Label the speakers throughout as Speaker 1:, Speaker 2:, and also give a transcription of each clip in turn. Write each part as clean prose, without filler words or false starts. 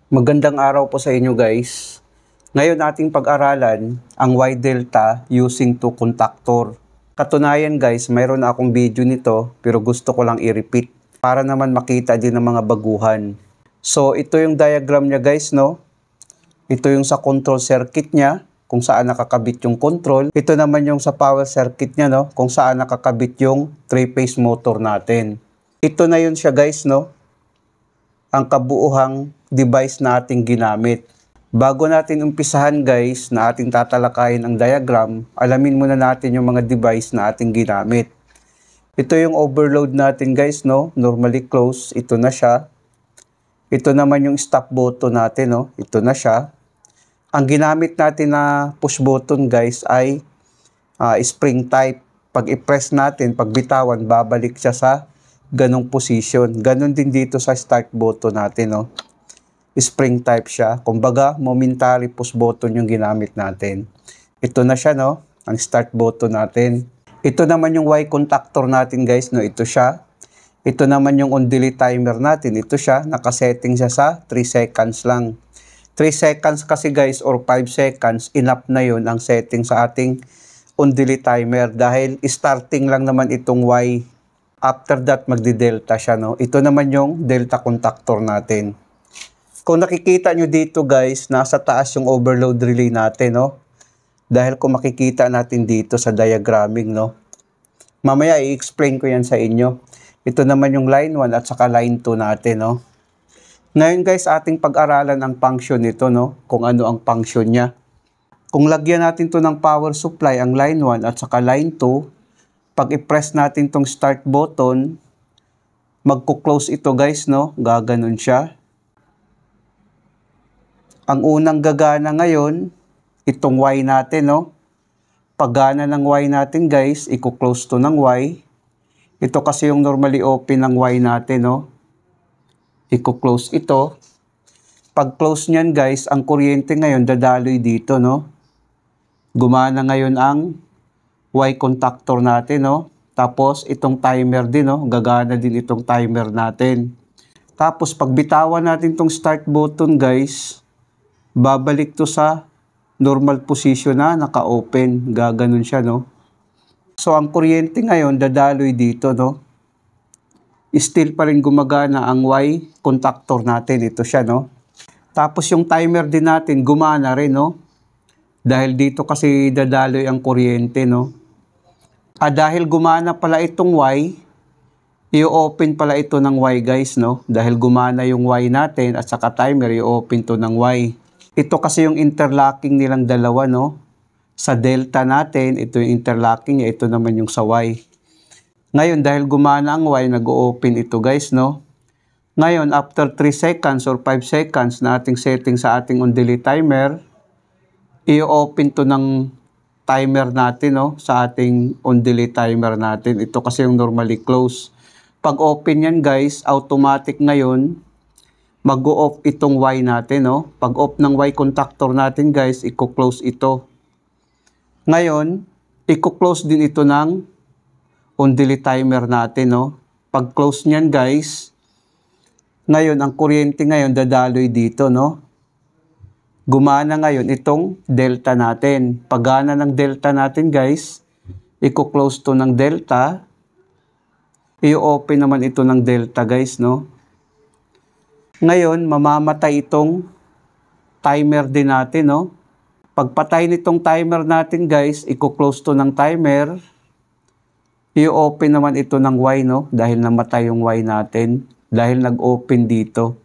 Speaker 1: Magandang araw po sa inyo guys. Ngayon ating pag-aralan ang Y-delta using two contactor. Katunayan guys, mayroon na akong video nito pero gusto ko lang i-repeat para naman makita din ng mga baguhan. So ito yung diagram niya guys, no? Ito yung sa control circuit niya kung saan nakakabit yung control. Ito naman yung sa power circuit niya, no? Kung saan nakakabit yung 3-phase motor natin. Ito na yun siya guys, no? Ang kabuuhang device na ating ginamit. Bago natin umpisahan guys na ating tatalakayin ang diagram, alamin muna natin yung mga device na ating ginamit. Ito yung overload natin guys, no? Normally close, ito na siya. Ito naman yung stop button natin, no? Ito na siya. Ang ginamit natin na push button guys ay spring type. Pag i-press natin, pag bitawan, babalik siya sa ganong position. Ganon din dito sa start button natin, no? Spring type siya. Kumbaga, momentary push button yung ginamit natin. Ito na siya, no? Ang start button natin. Ito naman yung Y contactor natin, guys, no? Ito siya. Ito naman yung on-delay timer natin. Ito siya. Nakasetting siya sa 3 seconds lang. 3 seconds kasi, guys, or 5 seconds, enough na yun ang setting sa ating on-delay timer. Dahil starting lang naman itong Y. After that, magdi-delta siya, no? Ito naman yung delta contactor natin. Kung nakikita nyo dito guys, nasa taas yung overload relay natin, no? Dahil kung makikita natin dito sa diagramming, no? Mamaya i-explain ko yan sa inyo. Ito naman yung line 1 at saka line 2 natin, no? Ngayon guys, ating pag-aralan ang function nito, no? Kung ano ang function niya. Kung lagyan natin to ng power supply, ang line 1 at saka line 2, pag i-press natin tong start button, magko-close ito guys, no? Gaganon siya. Ang unang gagana ngayon, itong Y natin, no? Paggana ng Y natin, guys, i-close to ng Y. Ito kasi yung normally open ng Y natin, no? I-close ito. Pag close niyan, guys, ang kuryente ngayon dadaloy dito, no? Gumana ngayon ang Y contactor natin, no? Tapos, itong timer din, no? Gagana din itong timer natin. Tapos, pag bitawan natin itong start button, guys, babalik to sa normal position na naka-open. Gaganon siya, no? So, ang kuryente ngayon, dadaloy dito, no? Still pa rin gumagana ang Y contactor natin. Ito siya, no? Tapos, yung timer din natin, gumana rin, no? Dahil dito kasi dadaloy ang kuryente, no? Dahil gumana pala itong Y, i-open pala ito ng Y, guys, no? Dahil gumana yung Y natin at saka timer, i-open to ng Y. Ito kasi yung interlocking nilang dalawa, no? Sa delta natin, ito yung interlocking niya. Ito naman yung sa Y. Ngayon, dahil gumana ang Y, nag-open ito, guys, no? Ngayon, after 3 seconds or 5 seconds na ating setting sa ating on-delay timer, i-open to ng timer natin, no? Sa ating on-delay timer natin. Ito kasi yung normally close. Pag open yan, guys, automatic ngayon, mag-o-off itong Y natin, no? Pag off ng Y contactor natin, guys, i-close ito. Ngayon, i-close din ito ng on-delay timer natin, no? Pag close niyan, guys, ngayon, ang kuryente ngayon dadaloy dito, no? Gumana ngayon itong delta natin. Paggana ng delta natin, guys, i-close to ng delta. I-open naman ito ng delta, guys, no? Ngayon, mamamatay itong timer din natin, no? Pagpatay nitong timer natin, guys, i-close to ng timer. I-open naman ito ng Y, no? Dahil namatay yung Y natin. Dahil nag-open dito.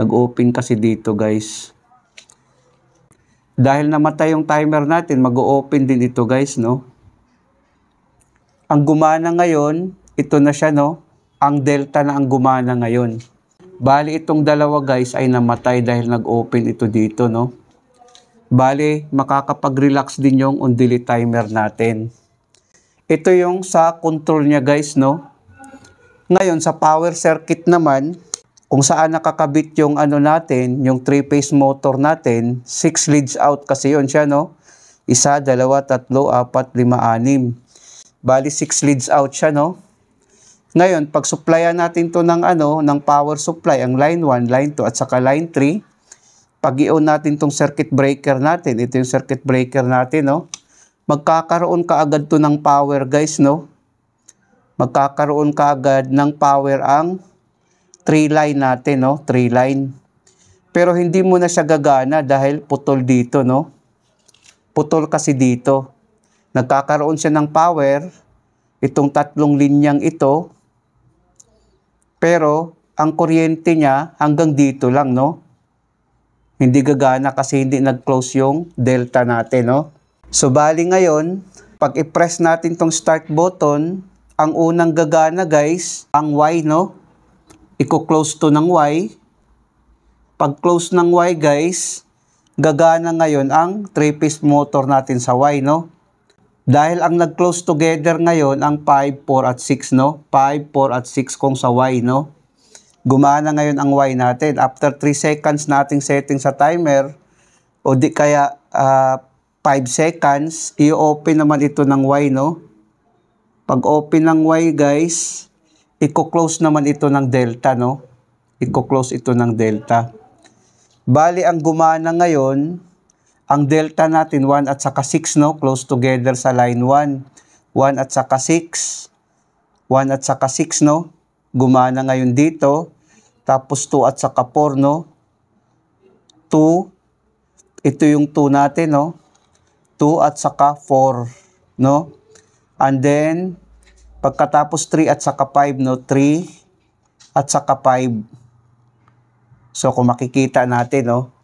Speaker 1: Nag-open kasi dito, guys. Dahil namatay yung timer natin, mag-open din ito, guys, no? Ang gumana ngayon, ito na siya, no? Ang delta na ang gumana ngayon. Bali, itong dalawa guys ay namatay dahil nag-open ito dito, no? Bali, makakapag-relax din yung on-delay timer natin. Ito yung sa control niya guys, no? Ngayon, sa power circuit naman, kung saan nakakabit yung ano natin, yung 3-phase motor natin, 6 leads out kasi yun siya, no? 1, 2, 3, 4, 5, 6. Bali, 6 leads out siya, no? Ngayon, pag supplyan natin to ng ng power supply, ang line 1, line 2 at saka line 3, Pag i-on natin tong circuit breaker natin, ito yung circuit breaker natin, no? Magkakaroon ka agad to ng power, guys, no? Magkakaroon ka agad ng power ang 3 line natin, no? 3 line. Pero hindi mo na siya gagana dahil putol dito, no? Putol kasi dito. Nagkakaroon siya ng power, itong tatlong linyang ito, pero ang kuryente niya hanggang dito lang, no? Hindi gagana kasi hindi nag-close yung delta natin, no? So, bali ngayon, pag i-press natin tong start button, ang unang gagana, guys, ang Y, no? Iko-close to ng Y. Pag close ng Y, guys, gagana ngayon ang 3-phase motor natin sa Y, no? Dahil ang nag-close together ngayon, ang 5, 4, at 6, no? 5, 4, at 6 kung sa Y, no? Gumana ngayon ang Y natin. After 3 seconds nating setting sa timer, o di kaya 5 seconds, i-open naman ito ng Y, no? Pag open ng Y, guys, i-close naman ito ng delta, no? I-close ito ng delta. Bali, ang gumana ngayon, ang delta natin, 1 at saka 6, no? Close together sa line 1. 1 at saka 6. 1 at saka 6, no? Gumana ngayon dito. Tapos 2 at saka 4, no? 2. Ito yung 2 natin, no? 2 at saka 4, no? And then, pagkatapos 3 at saka 5, no? 3 at saka 5. So, kung makikita natin, no?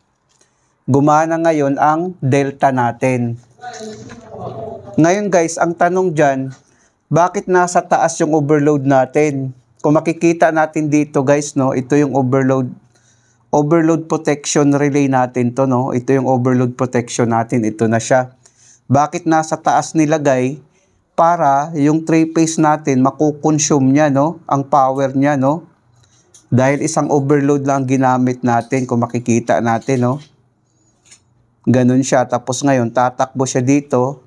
Speaker 1: Gumana ngayon ang delta natin. Ngayon, guys, ang tanong dyan, bakit nasa taas yung overload natin? Kung makikita natin dito, guys, no? Ito yung overload protection relay natin to, no? Ito yung overload protection natin. Ito na siya. Bakit nasa taas nilagay? Para yung 3-phase natin makukonsume niya, no? Ang power niya, no? Dahil isang overload lang ginamit natin, kung makikita natin, no? Ganun siya. Tapos ngayon, tatakbo siya dito.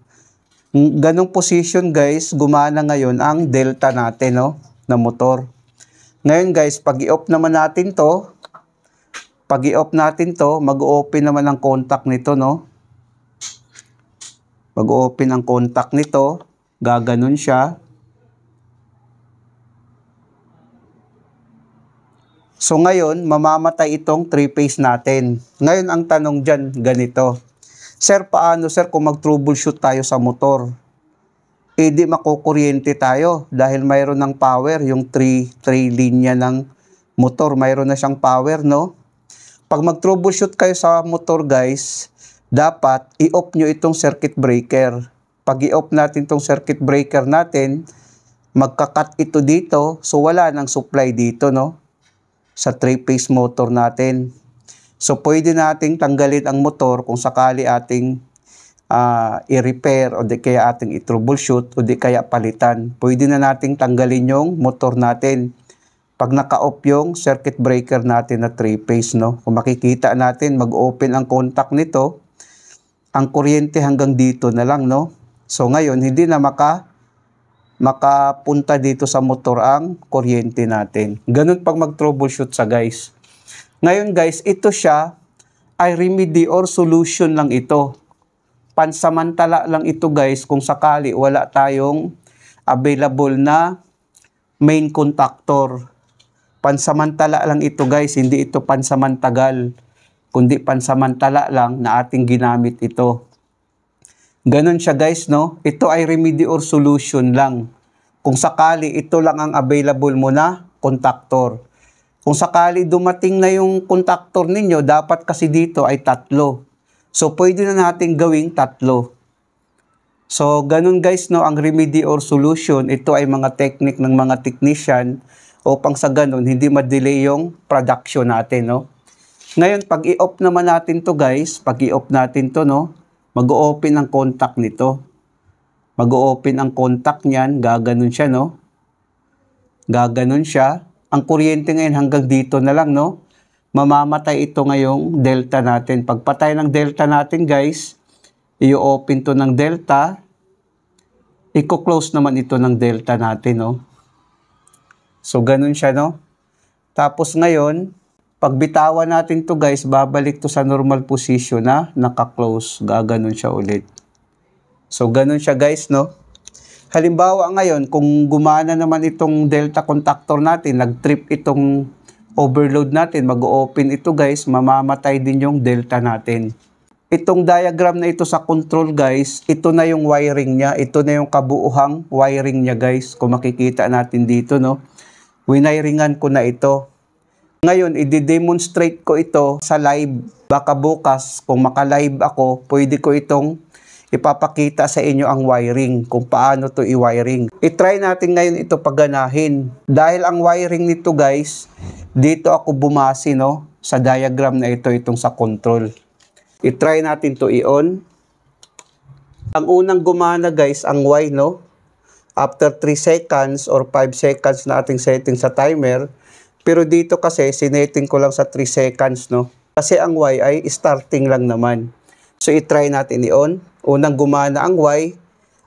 Speaker 1: Ganung position, guys, gumana ngayon ang delta natin, no? Na motor. Ngayon, guys, pag i-off naman natin to, mag-open naman ang contact nito, no? Mag-open ang contact nito, gaganon siya. So ngayon, mamamatay itong 3-phase natin. Ngayon, ang tanong dyan, ganito. Sir, paano sir kung mag-troubleshoot tayo sa motor? Eh di makukuryente tayo dahil mayroon ng power, yung 3 linya ng motor, mayroon na siyang power, no? Pag mag-troubleshoot kayo sa motor, guys, dapat i-off nyo itong circuit breaker. Pag i-off natin itong circuit breaker natin, magka-cut ito dito, so wala nang supply dito, no? Sa 3-phase motor natin. So, pwede nating tanggalin ang motor kung sakali ating i-repair o di kaya ating i-troubleshoot o di kaya palitan. Pwede na nating tanggalin yung motor natin pag naka-off yung circuit breaker natin na 3-phase, no? Kung makikita natin, mag-open ang contact nito, ang kuryente hanggang dito na lang, no? So, ngayon, hindi na makapunta dito sa motor ang kuryente natin. Ganun pag mag-troubleshoot sa guys. Ngayon guys, ito siya ay remedy or solution lang ito. Pansamantala lang ito guys kung sakali wala tayong available na main contactor. Pansamantala lang ito guys, hindi ito pansamantagal, kundi pansamantala lang na ating ginamit ito. Ganon siya guys, no? Ito ay remedy or solution lang. Kung sakali ito lang ang available mo na contactor. Kung sakali dumating na yung contactor ninyo, dapat kasi dito ay 3. So, pwede na natin gawing 3. So, ganun guys, no, ang remedy or solution, ito ay mga technique ng mga technician upang sa ganun, hindi ma-delay yung production natin, no. Ngayon, pag i-off naman natin to guys, pag i-off natin to, no, mag-o-open ang contact nito. Mag-o-open ang contact niyan, gaganon siya, no. Gaganon siya. Ang kuryente ngayon hanggang dito na lang, no. Mamamatay ito ngayong delta natin. Pagpatay ng delta natin, guys, i-open to ng delta. I-close naman ito ng delta natin, no. So, ganun siya, no. Tapos ngayon, Pag bitawan natin to guys, babalik to sa normal position na naka-close. Gaganon siya ulit. So, ganun siya guys, no? Halimbawa ngayon, kung gumana naman itong delta contactor natin, nag-trip itong overload natin, mag-open ito guys, mamamatay din yung delta natin. Itong diagram na ito sa control guys, ito na yung wiring niya, ito na yung kabuuhang wiring niya guys. Kung makikita natin dito, no? Winiringan ko na ito. Ngayon, i-demonstrate ko ito sa live. Baka bukas, kung maka-live ako, pwede ko itong ipapakita sa inyo ang wiring, kung paano to i-wiring. I-try natin ngayon ito pagganahin. Dahil ang wiring nito guys, dito ako bumasi, no? Sa diagram na ito, itong sa control. I-try natin to i-on. Ang unang gumana guys, ang Y, no? After 3 seconds or 5 seconds na ating setting sa timer. Pero dito kasi, sinetting ko lang sa 3 seconds, no? Kasi ang Y ay starting lang naman. So, i-try natin i-on. Unang gumana ang Y.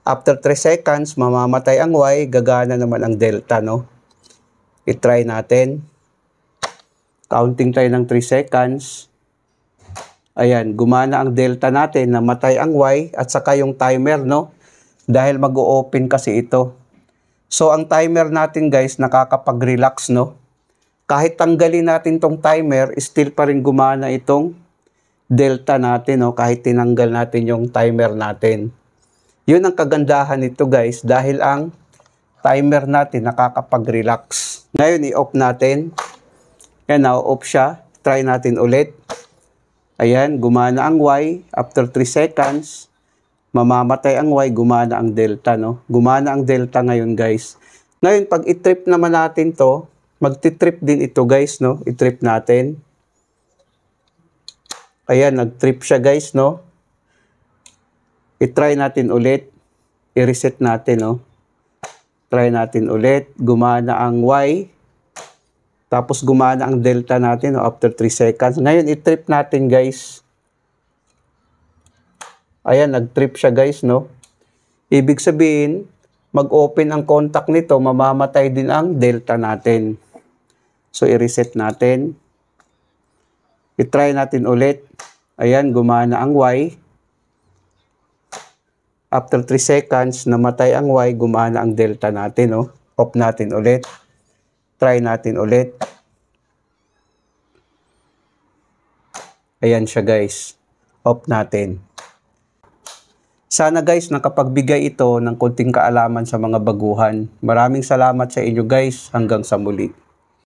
Speaker 1: After 3 seconds, mamamatay ang Y. Gagana naman ang delta, no? I-try natin. Counting tayo ng 3 seconds. Ayan, gumana ang delta natin. Namatay ang Y. At saka yung timer, no? Dahil mag-o-open kasi ito. So, ang timer natin, guys, nakakapag-relax, no? Kahit tanggalin natin tong timer, still pa rin gumana itong delta natin, no? Kahit tinanggal natin yung timer natin. Yun ang kagandahan nito guys, dahil ang timer natin nakakapag-relax. Ngayon, i-off natin. Yan, na-off siya. Try natin ulit. Ayan, gumana ang Y. After 3 seconds, mamamatay ang Y, gumana ang delta, no? Gumana ang delta ngayon guys. Ngayon, pag i-trip naman natin to, magti-trip din ito guys, no? I-trip natin. Ayan, nag-trip siya guys, no? I-try natin ulit. I-reset natin, no? Try natin ulit. Gumana ang Y. Tapos gumana ang delta natin, no? After 3 seconds. Ngayon, i-trip natin guys. Ayan, nag-trip siya guys, no? Ibig sabihin, mag-open ang contact nito, mamamatay din ang delta natin. So, i-reset natin. I-try natin ulit. Ayan, gumana ang Y. After 3 seconds, namatay ang Y, gumana ang delta natin, no? Off natin ulit. Try natin ulit. Ayan siya, guys. Off natin. Sana, guys, nakapagbigay ito ng konting kaalaman sa mga baguhan. Maraming salamat sa inyo, guys. Hanggang sa muli.